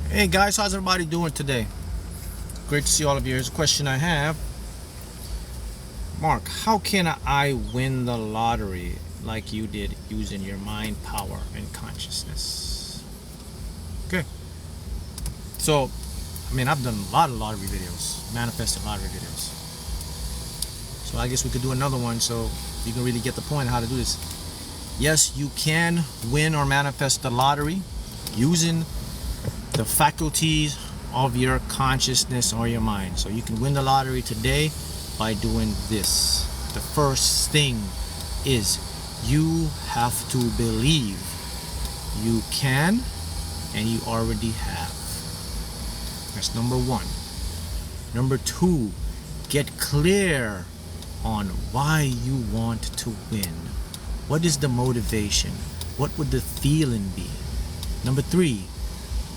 Hey guys, how's everybody doing today? Great to see all of you. Here's a question I have. Mark, how can I win the lottery like you did using your mind, power, and consciousness? Okay. So, I've done a lot of lottery videos, manifested lottery videos. So I guess we could do another one so you can really get the point of how to do this. Yes, you can win or manifest the lottery using the faculties of your consciousness or your mind. So you can win the lottery today by doing this. The first thing is you have to believe you can and you already have. That's number one. Number two, get clear on why you want to win. What is the motivation? What would the feeling be? Number three,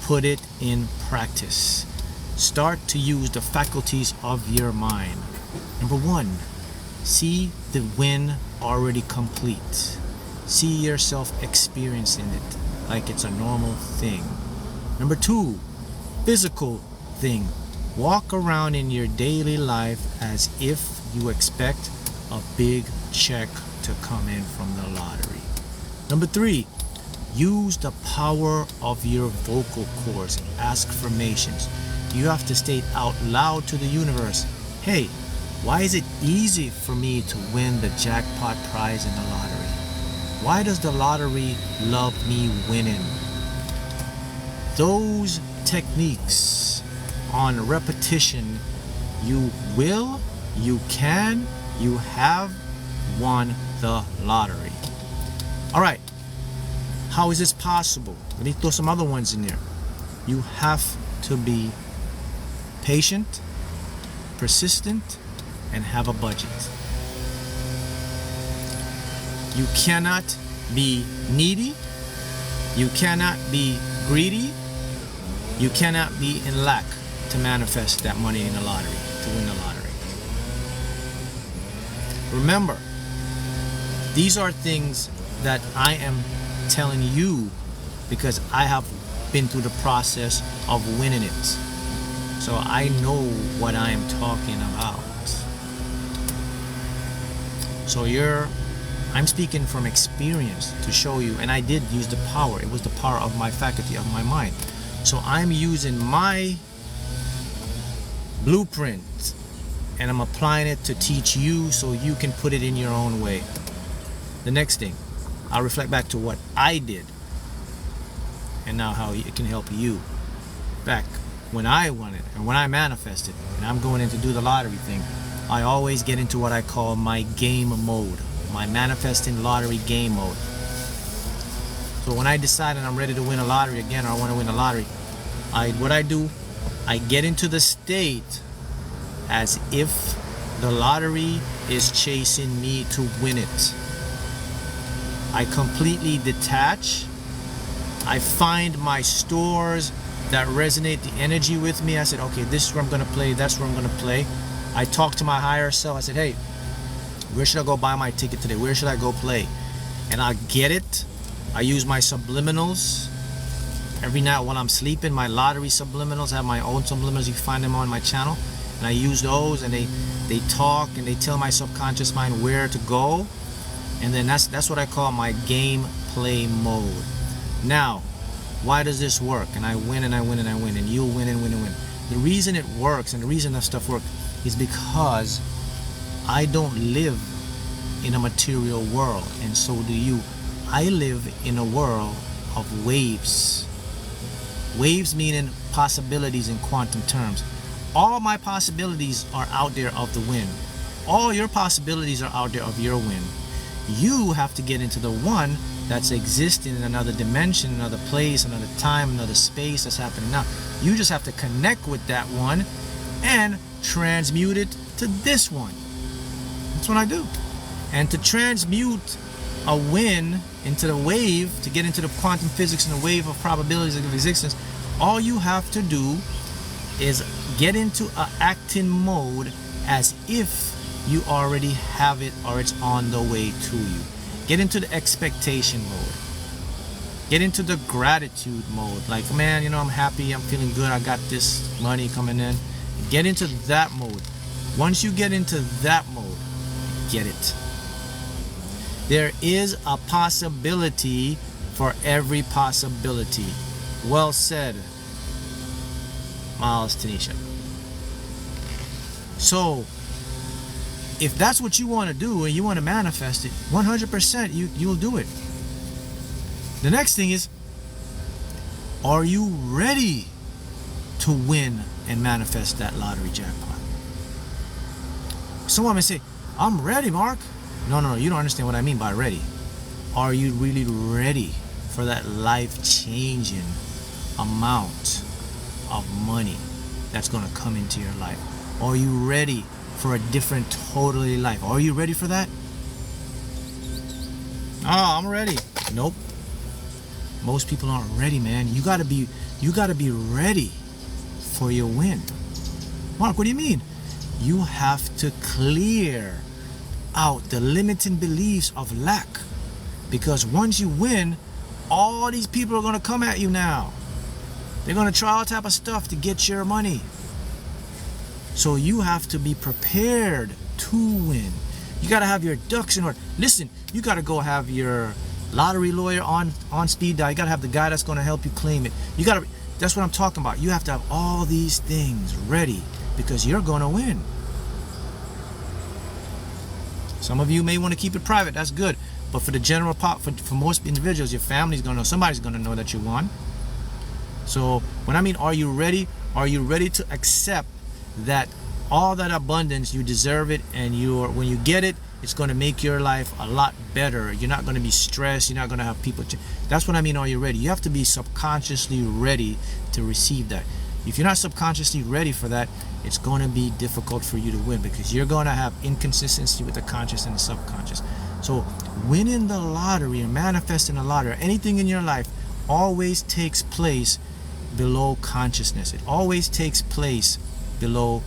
put it in practice. Start to use the faculties of your mind. Number one, see the win already complete. See yourself experiencing it like it's a normal thing. Number two, physical thing. Walk around in your daily life as if you expect a big check to come in from the lottery. Number three, use the power of your vocal cords. Ask affirmations. You have to state out loud to the universe, hey, why is it easy for me to win the jackpot prize in the lottery? Why does the lottery love me winning? Those techniques on repetition, you will, you can, you have won the lottery. All right. How is this possible? Let me throw some other ones in there. You have to be patient, persistent, and have a budget. You cannot be needy. You cannot be greedy. You cannot be in lack to manifest that money in the lottery, to win the lottery. Remember, these are things that I am telling you because I have been through the process of winning it. So I know what I am talking about. So I'm speaking from experience to show you, and I did use the power. It was the power of my faculty, of my mind. So I'm using my blueprint and I'm applying it to teach you so you can put it in your own way. The next thing, I'll reflect back to what I did and now how it can help you. Back when I won it and when I manifested and I'm going in to do the lottery thing, I always get into what I call my game mode, my manifesting lottery game mode. So when I decide and I'm ready to win a lottery again, or I want to win a lottery, I get into the state as if the lottery is chasing me to win it. I completely detach. I find my stores that resonate the energy with me. I said, okay, this is where I'm going to play. That's where I'm going to play. I talk to my higher self. I said, hey, where should I go buy my ticket today? Where should I go play? And I get it. I use my subliminals. Every night while I'm sleeping, my lottery subliminals, I have my own subliminals. You can find them on my channel. And I use those and they talk and they tell my subconscious mind where to go. And then that's what I call my game play mode. Now, why does this work? And I win and I win and I win, and you'll win and win and win. The reason it works and the reason that stuff works is because I don't live in a material world, and so do you. I live in a world of waves. Waves meaning possibilities in quantum terms. All my possibilities are out there of the win. All your possibilities are out there of your win. You have to get into the one that's existing in another dimension, another place, another time, another space that's happening now. You just have to connect with that one and transmute it to this one. That's what I do. And to transmute a win into the wave, to get into the quantum physics and the wave of probabilities of existence, all you have to do is get into an acting mode as if you already have it or it's on the way to you. Get into the expectation mode. Get into the gratitude mode. Like, man, I'm happy, I'm feeling good, I got this money coming in. Get into that mode. Once you get into that mode, get it. There is a possibility for every possibility. Well said, Miles Tanisha. So, if that's what you want to do and you want to manifest it, 100% you'll do it. The next thing is, are you ready to win and manifest that lottery jackpot? Someone may say, I'm ready, Mark. No, you don't understand what I mean by ready. Are you really ready for that life-changing amount of money that's going to come into your life? Are you ready for a different totally life? Are you ready for that? Oh, I'm ready. Nope. Most people aren't ready, man. You gotta be ready for your win. Mark, what do you mean? You have to clear out the limiting beliefs of lack. Because once you win, all these people are gonna come at you now. They're gonna try all type of stuff to get your money. So you have to be prepared to win. You gotta have your ducks in order. Listen, you gotta go have your lottery lawyer on speed dial. You gotta have the guy that's gonna help you claim it. That's what I'm talking about. You have to have all these things ready because you're gonna win. Some of you may want to keep it private. That's good. But for the general pop, for most individuals, your family's gonna know. Somebody's gonna know that you won. So when I mean, are you ready? Are you ready to accept that all that abundance, you deserve it, and when you get it, it's going to make your life a lot better. You're not going to be stressed. You're not going to have people. That's what I mean. Are you ready? You have to be subconsciously ready to receive that. If you're not subconsciously ready for that, it's going to be difficult for you to win because you're going to have inconsistency with the conscious and the subconscious. So winning the lottery and manifesting the lottery, anything in your life, always takes place below consciousness. It always takes place below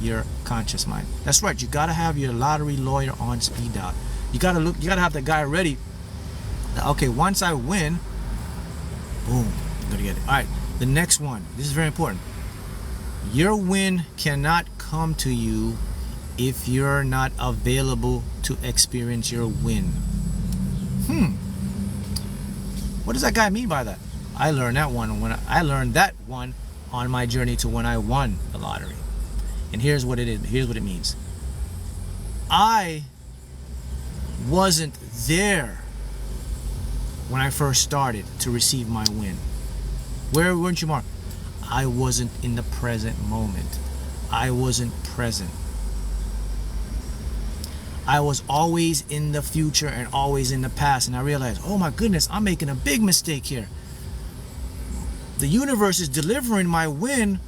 your conscious mind. That's right. You got to have your lottery lawyer on speed dial. You got to have the guy ready. Okay, once I win, boom, I'm gonna get it. All right, the next one. This is very important. Your win cannot come to you if you're not available to experience your win. What does that guy mean by that? I learned that one on my journey to when I won the lottery. And here's what it is. Here's what it means. I wasn't there when I first started to receive my win. Where weren't you, Mark? I wasn't in the present moment. I wasn't present. I was always in the future and always in the past. And I realized, oh my goodness, I'm making a big mistake here. The universe is delivering my win,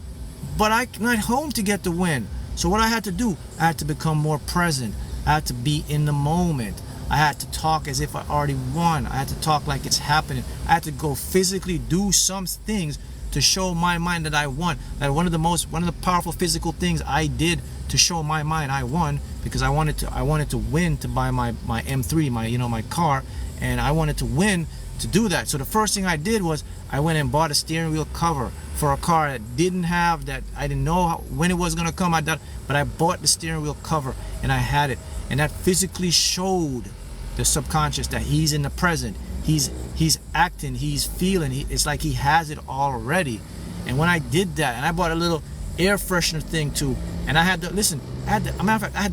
but I'm not home to get the win. So what I had to do, I had to become more present. I had to be in the moment. I had to talk as if I already won. I had to talk like it's happening. I had to go physically do some things to show my mind that I won. That one of the powerful physical things I did to show my mind I won, because I wanted to win to buy my M3, my car, and I wanted to win to do that. So the first thing I did was I went and bought a steering wheel cover for a car that didn't have that. I didn't know when it was gonna come. But I bought the steering wheel cover and I had it, and that physically showed the subconscious that he's in the present. He's acting. He's feeling. It's like he has it already. And when I did that, and I bought a little air freshener thing too, and I had to listen. I had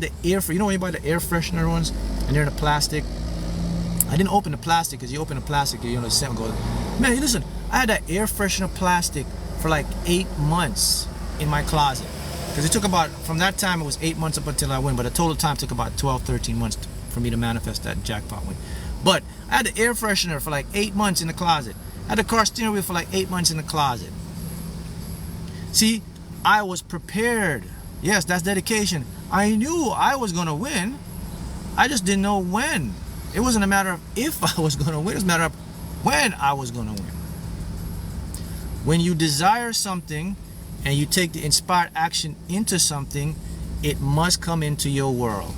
the air for. You know when you buy the air freshener ones, and they're in the plastic. I didn't open the plastic, because you open the plastic, the scent goes. Man, listen, I had that air freshener plastic for like 8 months in my closet. Because it took about, from that time, it was 8 months up until I win, but the total time took about 12, 13 months for me to manifest that jackpot win. But I had the air freshener for like 8 months in the closet. I had the car steering wheel for like 8 months in the closet. See, I was prepared. Yes, that's dedication. I knew I was going to win. I just didn't know when. It wasn't a matter of if I was going to win. It was a matter of when I was going to win. When you desire something and you take the inspired action into something, it must come into your world.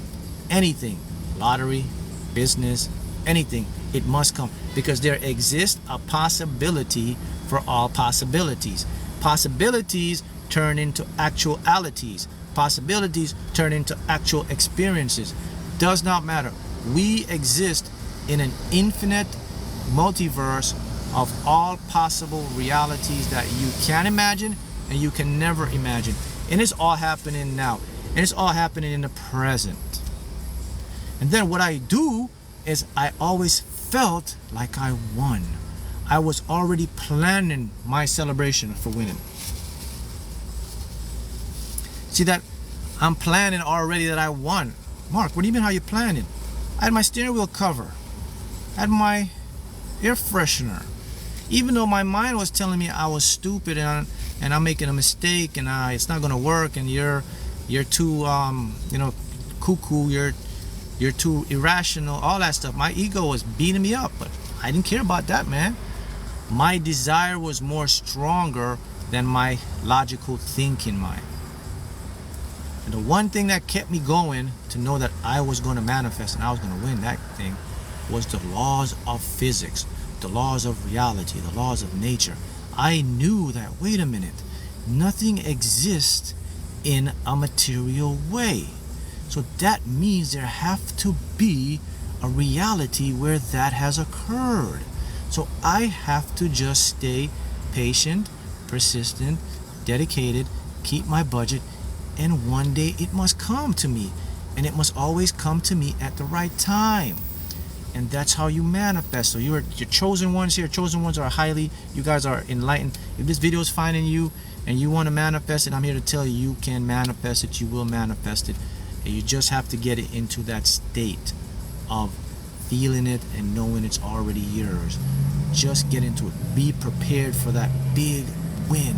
Anything, lottery, business, anything, it must come. because there exists a possibility for all possibilities. Possibilities turn into actualities. Possibilities turn into actual experiences. Does not matter. We exist in an infinite multiverse of all possible realities that you can imagine and you can never imagine. And it's all happening now. And it's all happening in the present. And then what I do is I always felt like I won. I was already planning my celebration for winning. See that? I'm planning already that I won. Mark, what do you mean how you planning? I had my steering wheel cover. I had my air freshener. Even though my mind was telling me I was stupid and I'm making a mistake and it's not gonna work and you're too cuckoo, you're too irrational, all that stuff. My ego was beating me up, but I didn't care about that, man. My desire was more stronger than my logical thinking mind. And the one thing that kept me going to know that I was going to manifest and I was going to win that thing was the laws of physics, the laws of reality, the laws of nature. I knew that, wait a minute, nothing exists in a material way. So that means there have to be a reality where that has occurred. So I have to just stay patient, persistent, dedicated, keep my budget, and one day it must come to me. And it must always come to me at the right time. And that's how you manifest. So you're chosen ones here. Chosen ones are highly, you guys are enlightened. If this video is finding you and you want to manifest it, I'm here to tell you, you can manifest it. You will manifest it. And you just have to get it into that state of feeling it and knowing it's already yours. Just get into it. Be prepared for that big win.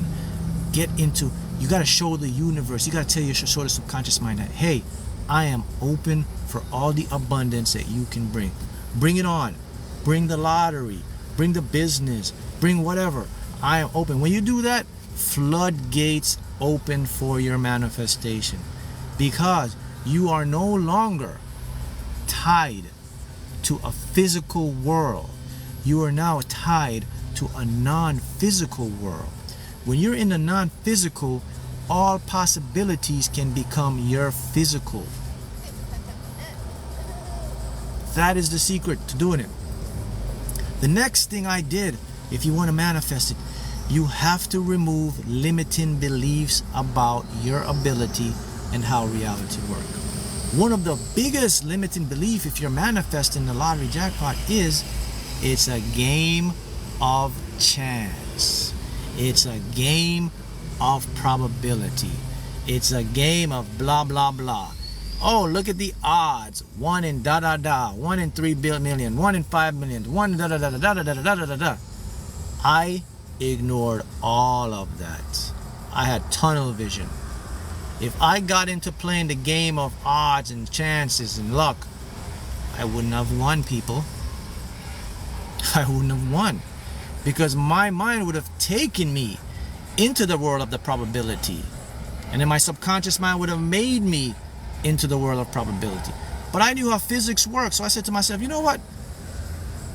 Get into, you got to show the universe, you got to show the subconscious mind that, hey, I am open for all the abundance that you can bring. Bring it on. Bring the lottery. Bring the business. Bring whatever. I am open. When you do that, floodgates open for your manifestation, because you are no longer tied to a physical world. You are now tied to a non-physical world. When you're in the non-physical, all possibilities can become your physical. That is the secret to doing it. The next thing I did, if you want to manifest it, you have to remove limiting beliefs about your ability and how reality works. One of the biggest limiting belief if you're manifesting the lottery jackpot is it's a game of chance. It's a game of probability. It's a game of blah blah blah. Oh, look at the odds. 1 in da da da, 1 in 3 million, 1 in 5 million, 1 da da da da da da da da da da. I ignored all of that. I had tunnel vision. If I got into playing the game of odds and chances and luck, I wouldn't have won, people. I wouldn't have won, because my mind would have taken me into the world of the probability, and then my subconscious mind would have made me into the world of probability. But I knew how physics works, so I said to myself, you know what?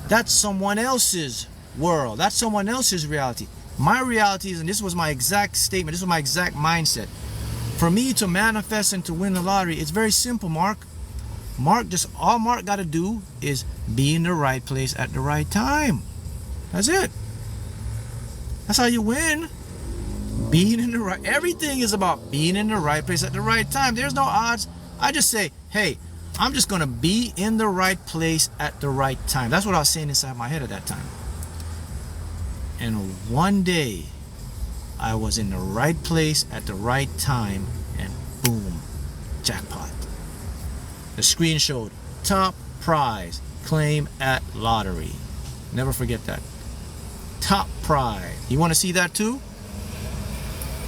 That's someone else's world. That's someone else's reality. My reality is, and this was my exact statement, this was my exact mindset. For me to manifest and to win the lottery, it's very simple, Mark. All Mark got to do is be in the right place at the right time. That's it. That's how you win. Being in the right, everything is about being in the right place at the right time. There's no odds. I just say, hey, I'm just going to be in the right place at the right time. That's what I was saying inside my head at that time. And one day, I was in the right place at the right time, and boom, jackpot. The screen showed top prize, claim at lottery. Never forget that. Top prize. You want to see that too?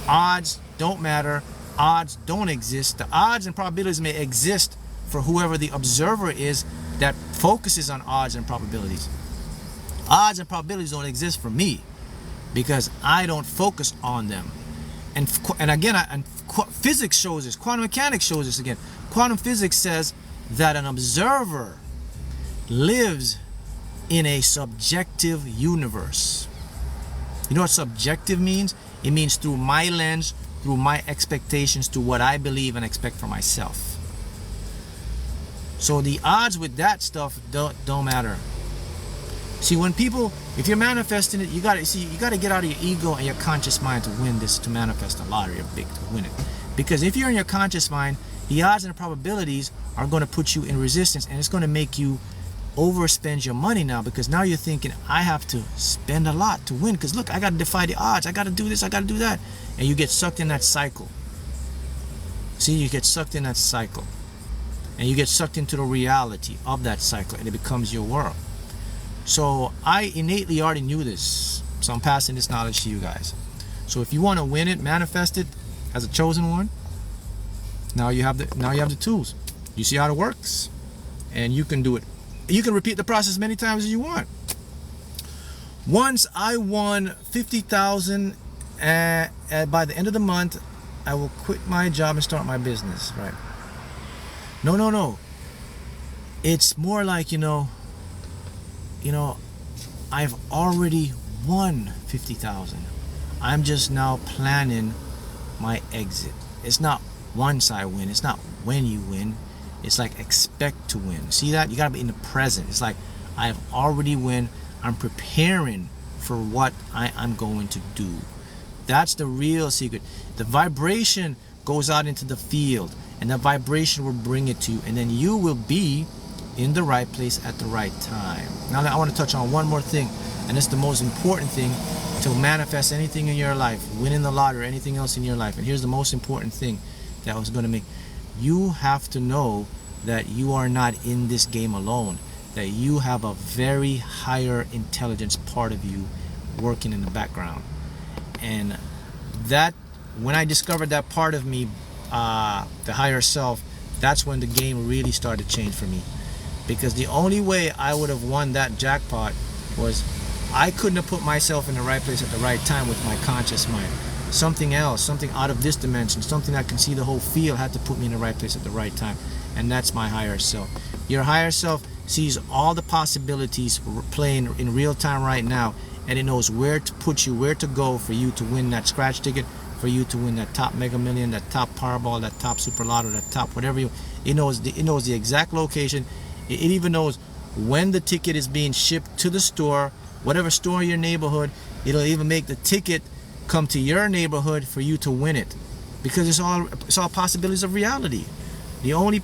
Odds don't matter. Odds don't exist. The odds and probabilities may exist for whoever the observer is that focuses on odds and probabilities. Odds and probabilities don't exist for me, because I don't focus on them. And again, physics shows this. Quantum mechanics shows this again. Quantum physics says that an observer lives in a subjective universe. You know what subjective means? It means through my lens, through my expectations, to what I believe and expect for myself. So the odds with that stuff don't matter. See, when people, if you're manifesting it, you gotta get out of your ego and your conscious mind to win this, to manifest a lottery or big, to win it. Because if you're in your conscious mind, the odds and the probabilities are going to put you in resistance, and it's going to make you overspend your money now, because now you're thinking, I have to spend a lot to win, because look, I got to defy the odds, I got to do this, I got to do that, and you get sucked in that cycle. See, you get sucked in that cycle, and you get sucked into the reality of that cycle, and it becomes your world. So I innately already knew this, so I'm passing this knowledge to you guys. So if you want to win it, manifest it as a chosen one, now you have the tools. You see how it works, and you can do it. You can repeat the process many times as you want. Once I won 50,000 by the end of the month, I will quit my job and start my business, right? No. It's more like, I've already won 50,000. I'm just now planning my exit. It's not once I win. It's not when you win. It's like expect to win. See that? You gotta be in the present. It's like I've already won. I'm preparing for what I'm going to do. That's the real secret. The vibration goes out into the field, and that vibration will bring it to you, and then you will be in the right place at the right time. Now I want to touch on one more thing, and it's the most important thing to manifest anything in your life, winning the lottery or anything else in your life. And here's the most important thing that was going to make you have to know that you are not in this game alone, that you have a very higher intelligence part of you working in the background. And that, when I discovered that part of me, the higher self, that's when the game really started to change for me. Because the only way I would have won that jackpot was I couldn't have put myself in the right place at the right time with my conscious mind. Something else, something out of this dimension, something that can see the whole field had to put me in the right place at the right time. And that's my higher self. Your higher self sees all the possibilities playing in real time right now, and it knows where to put you, where to go for you to win that scratch ticket, for you to win that top Mega Million, that top Powerball, that top Super Lotto, that top whatever it knows the exact location. It even knows when the ticket is being shipped to the store, whatever store in your neighborhood. It'll even make the ticket come to your neighborhood for you to win it, because it's all possibilities of reality. The only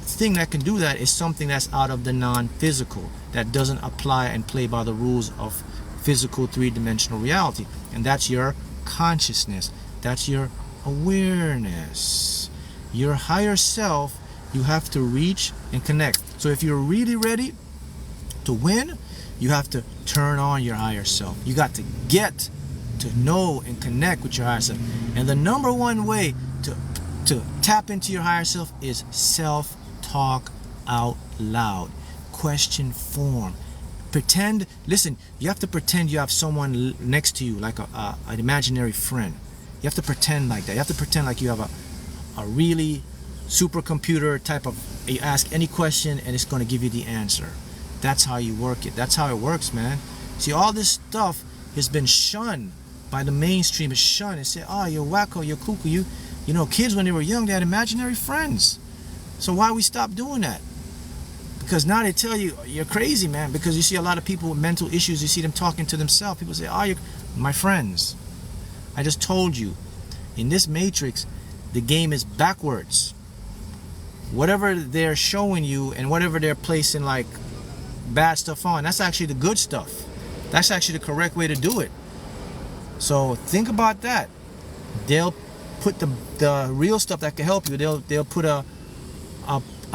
thing that can do that is something that's out of the non-physical, that doesn't apply and play by the rules of physical three-dimensional reality, and that's your consciousness, that's your awareness. Your higher self, you have to reach and connect. So if you're really ready to win, you have to turn on your higher self. You got to get to know and connect with your higher self. And the number one way to tap into your higher self is self-talk out loud. Question form. Pretend, listen, you have to pretend you have someone next to you, like an imaginary friend. You have to pretend like that. You have to pretend like you have a really supercomputer type of, you ask any question and it's going to give you the answer. That's how you work it. That's how it works, man. See, all this stuff has been shunned by the mainstream. It's shunned. It said, oh, you're wacko, you're cuckoo. You know, kids when they were young, they had imaginary friends. So why we stop doing that? Because now they tell you, you're crazy, man. Because you see a lot of people with mental issues, you see them talking to themselves. People say, oh, you're my friends. I just told you, in this matrix, the game is backwards. Whatever they're showing you and whatever they're placing like bad stuff on, that's actually the good stuff. That's actually the correct way to do it. So think about that. They'll put the real stuff that can help you. They'll put a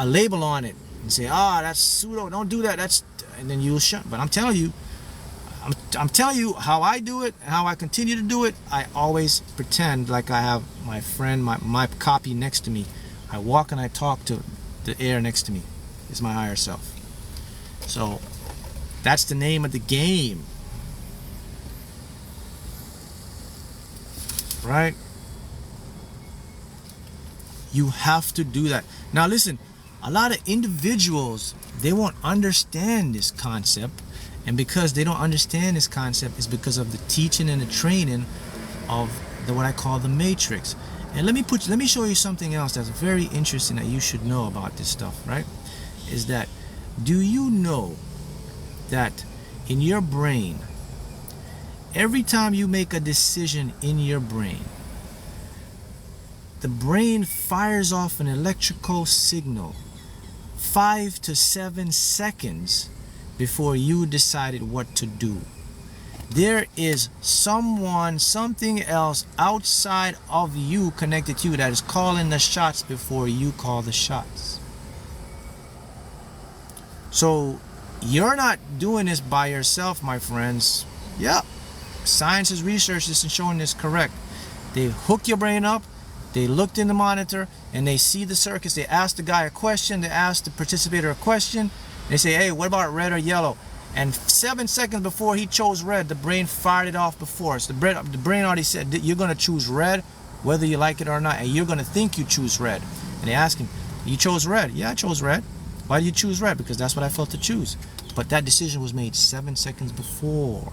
label on it and say, that's pseudo, don't do that. And then you'll shut. But I'm telling you how I do it and how I continue to do it. I always pretend like I have my friend, my copy next to me. I walk and I talk to the air next to me. It's my higher self. So that's the name of the game. Right? You have to do that. Now listen, a lot of individuals, they won't understand this concept, and because they don't understand this concept is because of the teaching and the training of what I call the matrix. And let me show you something else that's very interesting that you should know about this stuff, right? Is that, do you know that in your brain, every time you make a decision in your brain, the brain fires off an electrical signal 5 to 7 seconds before you decided what to do. There is someone, something else outside of you, connected to you, that is calling the shots before you call the shots. So you're not doing this by yourself, my friends. Yeah, science has researched this and shown this correct. They hook your brain up, they looked in the monitor, and they see the circuits. They ask the guy a question, they ask the participator a question. They say, hey, what about red or yellow? And 7 seconds before he chose red, the brain fired it off before. So the brain already said, you're going to choose red, whether you like it or not. And you're going to think you choose red. And they ask him, you chose red? Yeah, I chose red. Why do you choose red? Because that's what I felt to choose. But that decision was made 7 seconds before.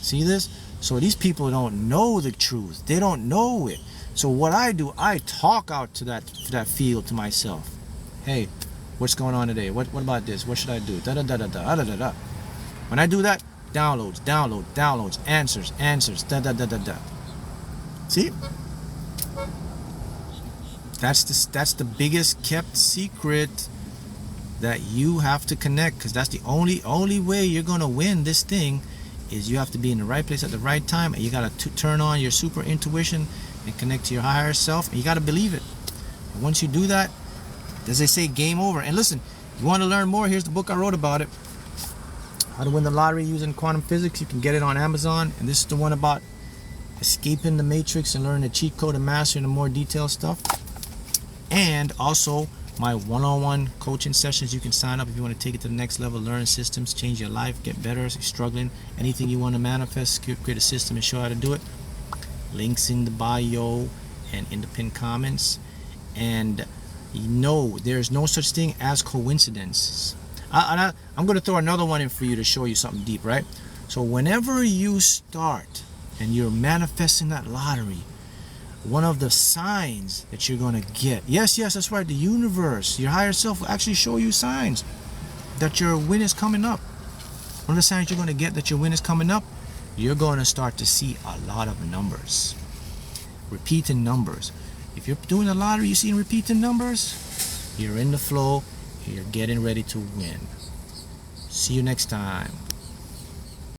See this? So these people don't know the truth. They don't know it. So what I do, I talk out to that field to myself. Hey, what's going on today? What about this? What should I do? Da da da da da da da da. When I do that, downloads, answers, da da da da da. See? That's the biggest kept secret that you have to connect, because that's the only way you're gonna win this thing, is you have to be in the right place at the right time, and you gotta turn on your super intuition and connect to your higher self, and you gotta believe it. And once you do that, as they say, game over. And listen, if you want to learn more, here's the book I wrote about it, How to Win the Lottery Using Quantum Physics. You can get it on Amazon. And this is the one about escaping the matrix and learning the cheat code and mastering the more detailed stuff. And also my one-on-one coaching sessions. You can sign up if you want to take it to the next level, learn systems, change your life, get better, struggling, anything you want to manifest, create a system and show how to do it. Links in the bio and in the pinned comments. And there's no such thing as coincidence. I'm going to throw another one in for you to show you something deep, right? So whenever you start and you're manifesting that lottery, one of the signs that you're going to get, yes, that's right, the universe, your higher self will actually show you signs that your win is coming up. One of the signs you're going to get that your win is coming up, you're going to start to see a lot of numbers, repeating numbers. If you're doing a lottery, you're seeing repeating numbers, you're in the flow, you're getting ready to win. See you next time.